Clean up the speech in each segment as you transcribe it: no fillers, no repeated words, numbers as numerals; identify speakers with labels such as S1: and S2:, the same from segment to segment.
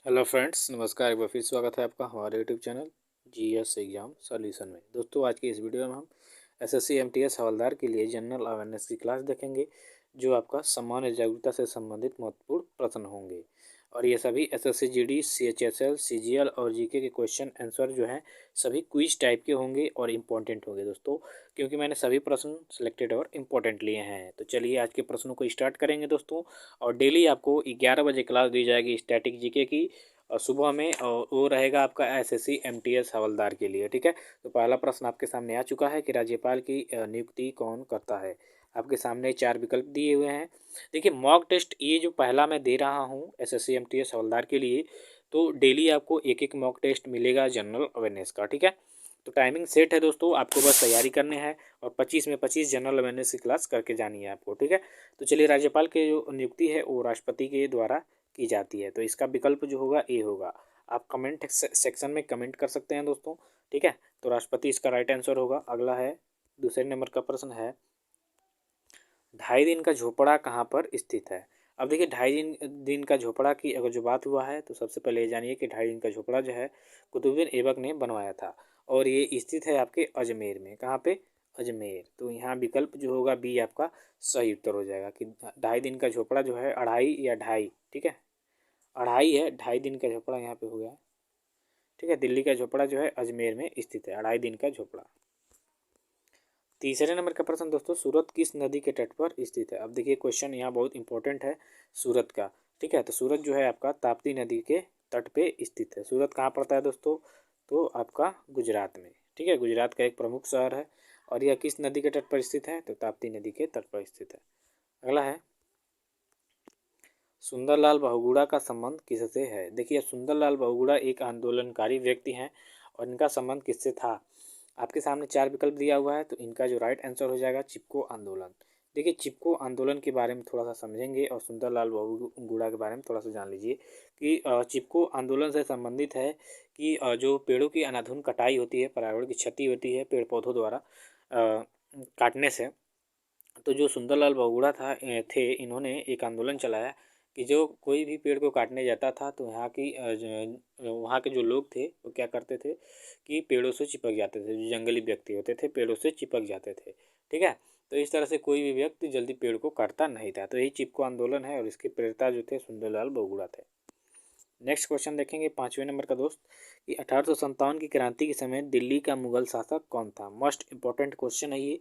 S1: Hello friends, नमस्कार। एक बार फिर स्वागत है आपका हमारे YouTube channel GS exam solution में। दोस्तों, आज की इस वीडियो में हम एसएससी एमटीएस हवलदार के लिए जनरल अवेयरनेस की क्लास देखेंगे, जो आपका सामान्य जागरूकता से संबंधित महत्वपूर्ण प्रश्न होंगे। और ये सभी एसएससी जीडी, सीएचएसएल, सीजीएल और जीके के क्वेश्चन आंसर जो हैं सभी क्विज टाइप के होंगे और इम्पोर्टेंट होंगे दोस्तों, क्योंकि मैंने सभी प्रश्न सिलेक्टेड और इम्पोर्टेंट लिए हैं। तो चलिए आज के प्रश्नों को स्टार्ट करेंगे दोस्तों। और डेली आपको 11 बजे क्लास दी जाएगी स्टैटिक जीके की, और सुबह में, और वो रहेगा आपका एसएससी एमटीएस हवलदार के लिए। ठीक है, तो पहला प्रश्न आपके सामने आ चुका है कि राज्यपाल की नियुक्ति कौन करता है। आपके सामने 4 विकल्प दिए हुए हैं। देखिए, मॉक टेस्ट ये जो पहला मैं दे रहा हूँ एसएससी एमटीएस हवलदार के लिए, तो डेली आपको एक एक मॉक टेस्ट मिलेगा जनरल अवेयरनेस का। ठीक है, तो टाइमिंग सेट है दोस्तों, आपको बस तैयारी करने हैं और 25 में 25 जनरल अवेयरनेस की क्लास करके जानी है आपको। ठीक है, तो चलिए, राज्यपाल की जो नियुक्ति है वो राष्ट्रपति के द्वारा की जाती है, तो इसका विकल्प जो होगा ए होगा। आप कमेंट सेक्शन में कमेंट कर सकते हैं दोस्तों। ठीक है, तो राष्ट्रपति इसका राइट आंसर होगा। अगला है, दूसरे नंबर का प्रश्न है, 2.5 दिन का झोपड़ा कहाँ पर स्थित है। अब देखिए, 2.5 दिन का झोपड़ा की अगर जो बात हुआ है, तो सबसे पहले ये जानिए कि 2.5 दिन का झोपड़ा जो है कुतुबुद्दीन ऐबक ने बनवाया था, और ये स्थित है आपके अजमेर में। कहाँ पे? अजमेर। तो यहाँ विकल्प जो होगा बी आपका सही उत्तर हो जाएगा कि 2.5 दिन का झोपड़ा जो है, अढ़ाई या ढाई, ठीक है, अढ़ाई है, 2.5 दिन का झोपड़ा यहाँ पे हो गया। ठीक है, दिल्ली का झोपड़ा जो है अजमेर में स्थित है, 2.5 दिन का झोपड़ा। तीसरे नंबर का प्रश्न दोस्तों, सूरत किस नदी के तट पर स्थित है। अब देखिए, क्वेश्चन यहाँ बहुत इंपॉर्टेंट है सूरत का। ठीक है, तो सूरत जो है आपका ताप्ती नदी के तट पे स्थित है। सूरत कहाँ पड़ता है दोस्तों? तो आपका गुजरात में। ठीक है, गुजरात का एक प्रमुख शहर है। और यह किस नदी के तट पर स्थित है? तो ताप्ती नदी के तट पर स्थित है। अगला है, सुंदरलाल बहुगुणा का संबंध किससे है। देखिए, सुंदरलाल बहुगुणा एक आंदोलनकारी व्यक्ति हैं, और इनका संबंध किससे था। आपके सामने 4 विकल्प दिया हुआ है, तो इनका जो राइट आंसर हो जाएगा चिपको आंदोलन। देखिए, चिपको आंदोलन के बारे में थोड़ा सा समझेंगे, और सुंदरलाल बहुगुणा के बारे में थोड़ा सा जान लीजिए कि चिपको आंदोलन से संबंधित है कि जो पेड़ों की अनाधुन कटाई होती है, पर्यावरण की क्षति होती है पेड़ पौधों द्वारा काटने से। तो जो सुंदरलाल बहुगुणा थे, इन्होंने एक आंदोलन चलाया कि जो कोई भी पेड़ को काटने जाता था, तो वहाँ के जो लोग थे वो क्या करते थे कि पेड़ों से चिपक जाते थे। जो जंगली व्यक्ति होते थे पेड़ों से चिपक जाते थे। ठीक है, तो इस तरह से कोई भी व्यक्ति जल्दी पेड़ को काटता नहीं था। तो यही चिपको आंदोलन है, और इसके प्रेरता जो थे सुंदरलाल बहुगुणा थे। नेक्स्ट क्वेश्चन देखेंगे 5वें नंबर का दोस्त, कि 1857 की क्रांति के समय दिल्ली का मुगल शासक कौन था। मोस्ट इंपॉर्टेंट क्वेश्चन है ये,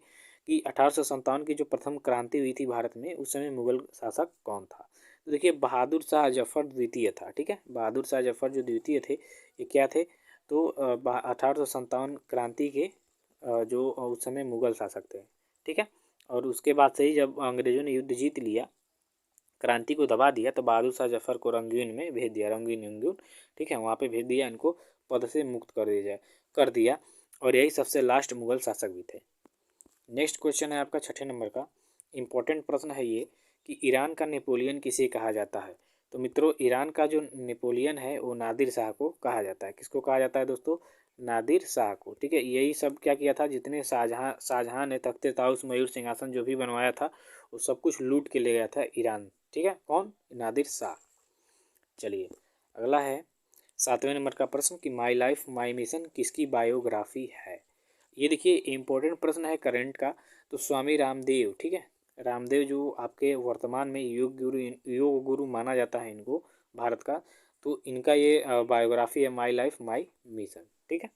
S1: कि 1857 की जो प्रथम क्रांति हुई थी भारत में, उस समय मुगल शासक कौन था। तो देखिए, बहादुर शाह जफर द्वितीय था। ठीक है, बहादुर शाह जफर जो द्वितीय थे, ये क्या थे, तो 1857 क्रांति के जो उस समय मुगल शासक थे। ठीक है, और उसके बाद से ही जब अंग्रेजों ने युद्ध जीत लिया, क्रांति को दबा दिया, तो बहादुर शाह जफर को रंगून में भेज दिया, रंगून। ठीक है, वहाँ पे भेज दिया, इनको पद से मुक्त कर दिया, और यही सबसे लास्ट मुगल शासक भी थे। नेक्स्ट क्वेश्चन है आपका 6ठे नंबर का। इंपॉर्टेंट प्रश्न है ये, कि ईरान का नेपोलियन किसे कहा जाता है। तो मित्रों, ईरान का जो नेपोलियन है वो नादिर शाह को कहा जाता है। किसको कहा जाता है दोस्तों? नादिर शाह को। ठीक है, यही सब क्या किया था, जितने शाहजहाँ ने तख्ते ताउस, मयूर सिंहासन जो भी बनवाया था, वो सब कुछ लूट के ले गया था ईरान। ठीक है, कौन? नादिर शाह। चलिए, अगला है 7वें नंबर का प्रश्न, कि माई लाइफ माई मिशन किसकी बायोग्राफी है। ये देखिए, इम्पोर्टेंट प्रश्न है करंट का। तो स्वामी रामदेव, ठीक है, रामदेव जो आपके वर्तमान में योग गुरु माना जाता है इनको, भारत का, तो इनका ये बायोग्राफी है, माई लाइफ माई मिशन। ठीक है,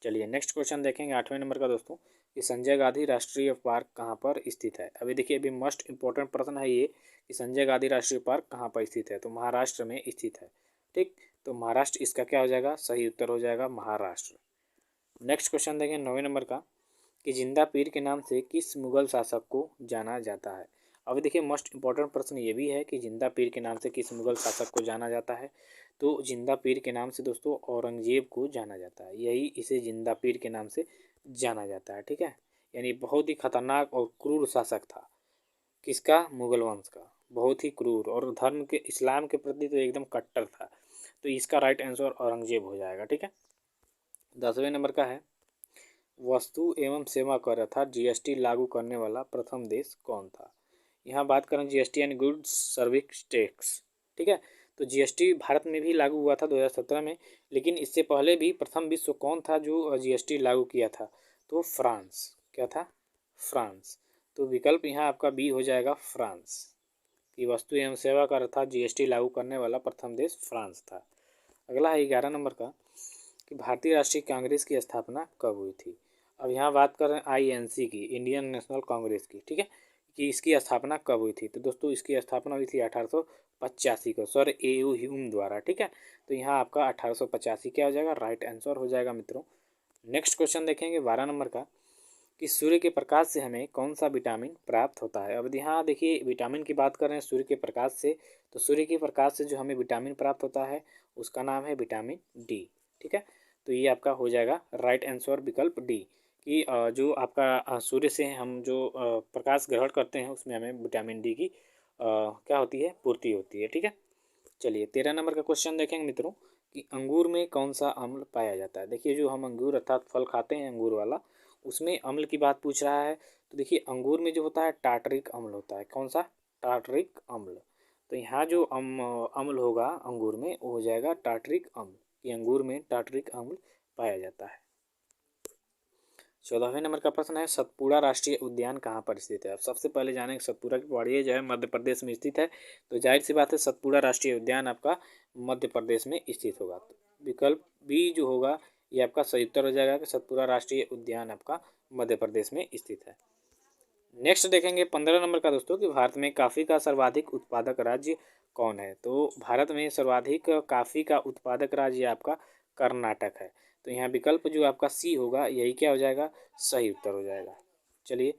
S1: चलिए नेक्स्ट क्वेश्चन देखेंगे 8वें नंबर का दोस्तों, कि संजय गांधी राष्ट्रीय पार्क कहाँ पर स्थित है। अभी देखिए, अभी मोस्ट इंपॉर्टेंट प्रश्न है ये, कि संजय गांधी राष्ट्रीय पार्क कहाँ पर स्थित है। तो महाराष्ट्र में स्थित है। ठीक, तो महाराष्ट्र इसका क्या हो जाएगा, सही उत्तर हो जाएगा महाराष्ट्र। नेक्स्ट क्वेश्चन देखें 9वें नंबर का, कि जिंदा पीर के नाम से किस मुगल शासक को जाना जाता है। अब देखिए, मोस्ट इंपॉर्टेंट प्रश्न ये भी है कि जिंदा पीर के नाम से किस मुगल शासक को जाना जाता है। तो जिंदा पीर के नाम से दोस्तों औरंगजेब को जाना जाता है, यही इसे जिंदा पीर के नाम से जाना जाता है। ठीक है, यानी बहुत ही खतरनाक और क्रूर शासक था। किसका? मुगल वंश का। बहुत ही क्रूर, और धर्म के, इस्लाम के प्रति तो एकदम कट्टर था। तो इसका राइट आंसर औरंगजेब हो जाएगा। ठीक है, 10वें नंबर का है, वस्तु एवं सेवा कर अर्थात जीएसटी लागू करने वाला प्रथम देश कौन था। यहाँ बात करें जीएसटी यानी गुड्स सर्विस टैक्स। ठीक है, तो जीएसटी भारत में भी लागू हुआ था 2017 में, लेकिन इससे पहले भी प्रथम विश्व कौन था जो जीएसटी लागू किया था? तो फ्रांस। क्या था? फ्रांस। तो विकल्प यहाँ आपका बी हो जाएगा, फ्रांस। कि वस्तु एवं सेवा कर था जीएसटी लागू करने वाला प्रथम देश फ्रांस था। अगला है 11 नंबर का कि भारतीय राष्ट्रीय कांग्रेस की स्थापना कब हुई थी? अब यहाँ बात कर रहे हैं आईएनसी की, इंडियन नेशनल कांग्रेस की, ठीक है, कि इसकी स्थापना कब हुई थी? तो दोस्तों इसकी स्थापना हुई थी 1885 को सर ए.यू. ह्यूम द्वारा, ठीक है। तो यहाँ आपका 1885 क्या हो जाएगा? राइट आंसर हो जाएगा मित्रों। नेक्स्ट क्वेश्चन देखेंगे 12 नंबर का कि सूर्य के प्रकाश से हमें कौन सा विटामिन प्राप्त होता है? अब यहाँ देखिए विटामिन की बात कर रहे हैं सूर्य के प्रकाश से, तो सूर्य के प्रकाश से जो हमें विटामिन प्राप्त होता है उसका नाम है विटामिन डी, ठीक है। तो ये आपका हो जाएगा राइट आंसर विकल्प डी कि जो आपका सूर्य से हम जो प्रकाश ग्रहण करते हैं उसमें हमें विटामिन डी की क्या होती है? पूर्ति होती है, ठीक है। चलिए 13 नंबर का क्वेश्चन देखेंगे मित्रों कि अंगूर में कौन सा अम्ल पाया जाता है? देखिए जो हम अंगूर अर्थात फल खाते हैं अंगूर वाला, उसमें अम्ल की बात पूछ रहा है। तो देखिए अंगूर में जो होता है टार्टरिक अम्ल होता है। कौन सा? टार्टरिक अम्ल। तो यहाँ जो अम्ल होगा अंगूर में वो हो जाएगा टार्टरिक अम्ल, कि अंगूर में टार्टरिक अम्ल पाया जाता है। 14वें नंबर का प्रश्न है सतपुड़ा राष्ट्रीय उद्यान कहाँ पर स्थित है? अब सबसे पहले जानेंगे सतपुड़ा की पहाड़ी जो है मध्य प्रदेश में स्थित है, तो जाहिर सी बात है सतपुड़ा राष्ट्रीय उद्यान आपका मध्य प्रदेश में स्थित होगा। तो विकल्प बी जो होगा ये आपका सही उत्तर हो जाएगा कि सतपुड़ा राष्ट्रीय उद्यान आपका मध्य प्रदेश में स्थित है। नेक्स्ट देखेंगे 15 नंबर का दोस्तों कि भारत में कॉफ़ी का सर्वाधिक उत्पादक राज्य कौन है? तो भारत में सर्वाधिक कॉफ़ी का उत्पादक राज्य आपका कर्नाटक है। तो यहाँ विकल्प जो आपका सी होगा यही क्या हो जाएगा? सही उत्तर हो जाएगा। चलिए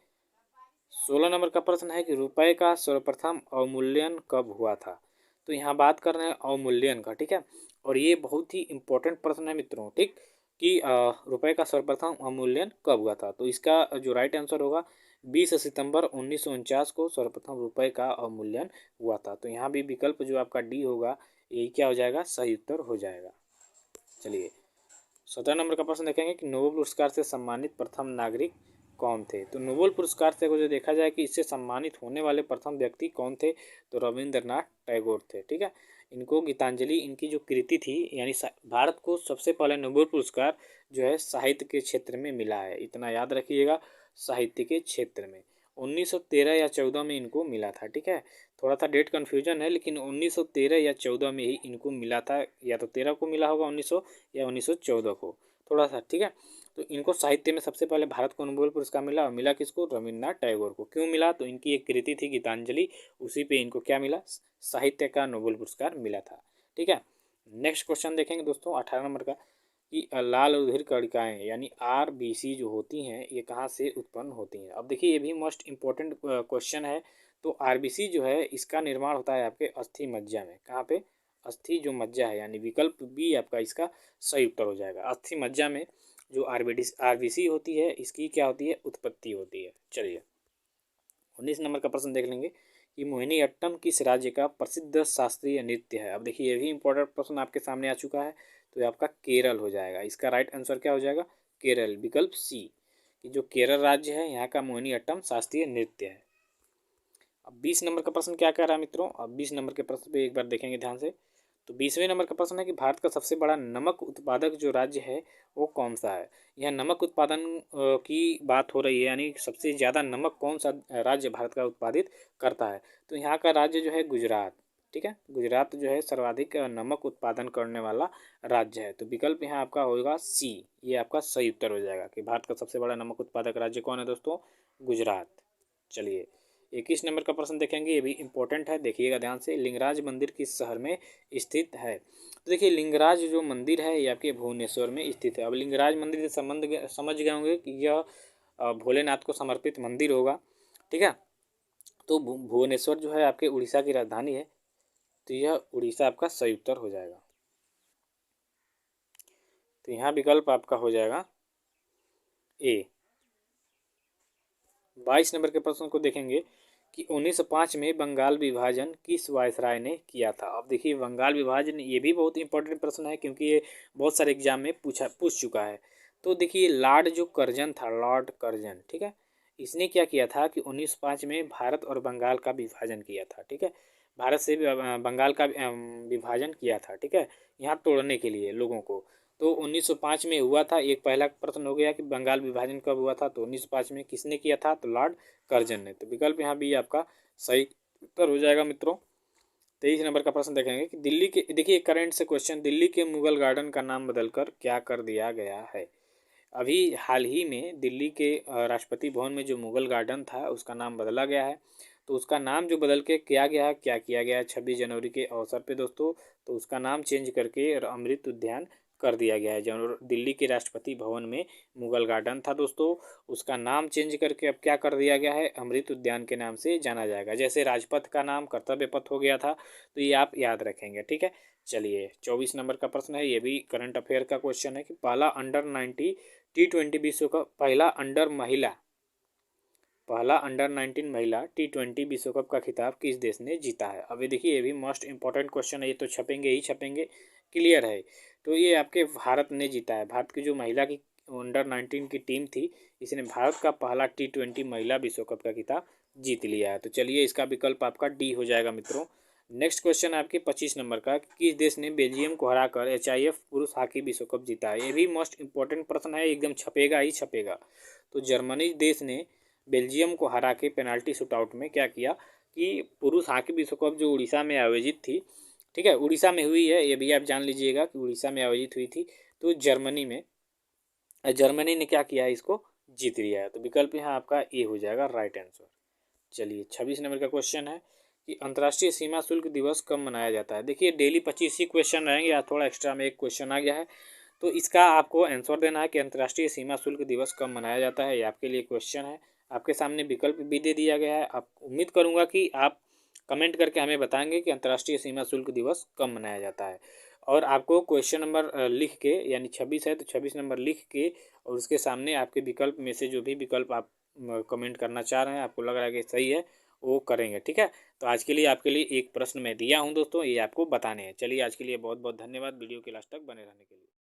S1: 16 नंबर का प्रश्न है कि रुपए का सर्वप्रथम अवमूल्यन कब हुआ था? तो यहाँ बात कर रहे हैं अवमूल्यन का, ठीक है। और ये बहुत ही इंपॉर्टेंट प्रश्न है मित्रों, ठीक, कि रुपए का सर्वप्रथम अवमूल्यन कब हुआ था? तो इसका जो राइट आंसर होगा 20 सितंबर 1949 को सर्वप्रथम रुपए का अवमूल्यन हुआ था। तो यहाँ भी विकल्प जो आपका डी होगा यही क्या हो जाएगा? सही उत्तर हो जाएगा। चलिए 17 नंबर का प्रश्न देखेंगे कि नोबेल पुरस्कार से सम्मानित प्रथम नागरिक कौन थे? तो नोबेल पुरस्कार से अगर जो देखा जाए कि इससे सम्मानित होने वाले प्रथम व्यक्ति कौन थे, तो रविंद्रनाथ टैगोर थे, ठीक है। इनको गीतांजलि इनकी जो कृति थी, यानी भारत को सबसे पहले नोबेल पुरस्कार जो है साहित्य के क्षेत्र में मिला है, इतना याद रखिएगा, साहित्य के क्षेत्र में 1913 या 14 में इनको मिला था, ठीक है। थोड़ा सा डेट कन्फ्यूजन है लेकिन 1913 या 14 में ही इनको मिला था, या तो 13 को मिला होगा 1900 या 1914 को, थोड़ा सा, ठीक है। तो इनको साहित्य में सबसे पहले भारत को नोबेल पुरस्कार मिला, और मिला किसको? रविन्द्रनाथ टैगोर को। क्यों मिला? तो इनकी एक कृति थी गीतांजलि, उसी पे इनको क्या मिला? साहित्य का नोबेल पुरस्कार मिला था, ठीक है। नेक्स्ट क्वेश्चन देखेंगे दोस्तों 18 नंबर का कि लाल रुधिर कणिकाएँ यानी आरबीसी जो होती हैं ये कहाँ से उत्पन्न होती हैं? अब देखिए ये भी मोस्ट इम्पोर्टेंट क्वेश्चन है। तो आरबीसी जो है इसका निर्माण होता है आपके अस्थि मज्जा में। कहाँ पे? अस्थि जो मज्जा है, यानी विकल्प बी आपका इसका सही उत्तर हो जाएगा। अस्थि मज्जा में जो आरबीसी होती है इसकी क्या होती है? उत्पत्ति होती है। चलिए 19 नंबर का प्रश्न देख लेंगे कि मोहिनीअट्टम किस राज्य का प्रसिद्ध शास्त्रीय नृत्य है? अब देखिए ये भी इंपॉर्टेंट प्रश्न आपके सामने आ चुका है, तो ये आपका केरल हो जाएगा। इसका राइट आंसर क्या हो जाएगा? केरल, विकल्प सी, कि जो केरल राज्य है यहाँ का मोहिनीअट्टम शास्त्रीय नृत्य है। अब 20 नंबर का प्रश्न क्या कह रहा है मित्रों? अब 20 नंबर के प्रश्न पे एक बार देखेंगे ध्यान से। तो 20वें नंबर का प्रश्न है कि भारत का सबसे बड़ा नमक उत्पादक जो राज्य है वो कौन सा है? यह नमक उत्पादन की बात हो रही है, यानी सबसे ज़्यादा नमक कौन सा राज्य भारत का उत्पादित करता है? तो यहाँ का राज्य जो है गुजरात, ठीक है। गुजरात जो है सर्वाधिक नमक उत्पादन करने वाला राज्य है। तो विकल्प यहाँ आपका होगा सी, ये आपका सही उत्तर हो जाएगा कि भारत का सबसे बड़ा नमक उत्पादक राज्य कौन है दोस्तों? गुजरात। चलिए 21 नंबर का प्रश्न देखेंगे, ये भी इंपॉर्टेंट है, देखिएगा ध्यान से। लिंगराज मंदिर किस शहर में स्थित है? तो देखिए लिंगराज जो मंदिर है ये आपके भुवनेश्वर में स्थित है। अब लिंगराज मंदिर से संबंध समझ गए होंगे कि यह भोलेनाथ को समर्पित मंदिर होगा, ठीक है। तो भुवनेश्वर जो है आपके उड़ीसा की राजधानी है, तो यह उड़ीसा आपका सही उत्तर हो जाएगा। तो यहाँ विकल्प आपका हो जाएगा ए। 22 नंबर के प्रश्न को देखेंगे कि 1905 में बंगाल विभाजन किस वायसराय ने किया था? अब देखिए बंगाल विभाजन ये भी बहुत इंपॉर्टेंट प्रश्न है, क्योंकि ये बहुत सारे एग्जाम में पूछ चुका है। तो देखिए लॉर्ड जो कर्जन था, लॉर्ड कर्जन, ठीक है, इसने क्या किया था कि 1905 में भारत और बंगाल का विभाजन किया था, ठीक है। भारत से बंगाल का विभाजन किया था, ठीक है, यहाँ तोड़ने के लिए लोगों को। तो 1905 में हुआ था। एक पहला प्रश्न हो गया कि बंगाल विभाजन कब हुआ था, तो 1905 में किसने किया था, तो लॉर्ड कर्जन ने। तो विकल्प यहाँ भी आपका सही उत्तर हो जाएगा मित्रों। 23 नंबर का प्रश्न देखेंगे कि दिल्ली के, देखिए करंट से क्वेश्चन, दिल्ली के मुगल गार्डन का नाम बदलकर क्या कर दिया गया है। अभी हाल ही में दिल्ली के राष्ट्रपति भवन में जो मुगल गार्डन था उसका नाम बदला गया है। तो उसका नाम जो बदल के किया गया है, क्या किया गया है 26 जनवरी के अवसर पे दोस्तों, तो उसका नाम चेंज करके अमृत उद्यान कर दिया गया है। जो दिल्ली के राष्ट्रपति भवन में मुगल गार्डन था दोस्तों, उसका नाम चेंज करके अब क्या कर दिया गया है, अमृत उद्यान के नाम से जाना जाएगा। जैसे राजपथ का नाम कर्तव्य पथ हो गया था, तो ये आप याद रखेंगे, ठीक है। चलिए 24 नंबर का प्रश्न है, ये भी करंट अफेयर का क्वेश्चन है कि पहला अंडर 90 T20 विश्व कप, पहला अंडर 19 महिला T20 विश्व कप का खिताब किस देश ने जीता है। अभी देखिए ये भी मोस्ट इंपॉर्टेंट क्वेश्चन है, ये तो छपेंगे ही छपेंगे, क्लियर है। तो ये आपके भारत ने जीता है। भारत की जो महिला की अंडर 19 की टीम थी, इसने भारत का पहला T20 महिला विश्व कप का खिताब जीत लिया है। तो चलिए इसका विकल्प आपका डी हो जाएगा मित्रों। नेक्स्ट क्वेश्चन आपके 25 नंबर का, किस देश ने बेल्जियम को हराकर HIF पुरुष हॉकी विश्व कप जीता है। ये भी मोस्ट इंपॉर्टेंट प्रश्न है, एकदम छपेगा ही छपेगा। तो जर्मनी देश ने बेल्जियम को हरा के पेनाल्टी शूटआउट में क्या किया कि पुरुष हॉकी विश्व कप जो उड़ीसा में आयोजित थी, ठीक है, उड़ीसा में हुई है, ये भी आप जान लीजिएगा कि उड़ीसा में आयोजित हुई थी। तो जर्मनी ने क्या किया, इसको जीत लिया है। तो विकल्प यहाँ आपका ए हो जाएगा राइट आंसर। चलिए 26 नंबर का क्वेश्चन है कि अंतर्राष्ट्रीय सीमा शुल्क दिवस कब मनाया जाता है। देखिए डेली 25 ही क्वेश्चन रहेंगे, या थोड़ा एक्स्ट्रा में एक क्वेश्चन आ गया है, तो इसका आपको आंसर देना है कि अंतर्राष्ट्रीय सीमा शुल्क दिवस कब मनाया जाता है। ये आपके लिए क्वेश्चन है, आपके सामने विकल्प भी दे दिया गया है। आप उम्मीद करूँगा कि आप कमेंट करके हमें बताएंगे कि अंतर्राष्ट्रीय सीमा शुल्क दिवस कब मनाया जाता है। और आपको क्वेश्चन नंबर लिख के, यानी 26 है तो 26 नंबर लिख के, और उसके सामने आपके विकल्प में से जो भी विकल्प आप कमेंट करना चाह रहे हैं, आपको लग रहा है कि सही है, वो करेंगे, ठीक है। तो आज के लिए आपके लिए एक प्रश्न मैं दिया हूँ दोस्तों, ये आपको बताने हैं। चलिए आज के लिए बहुत बहुत धन्यवाद वीडियो के लास्ट तक बने रहने के लिए।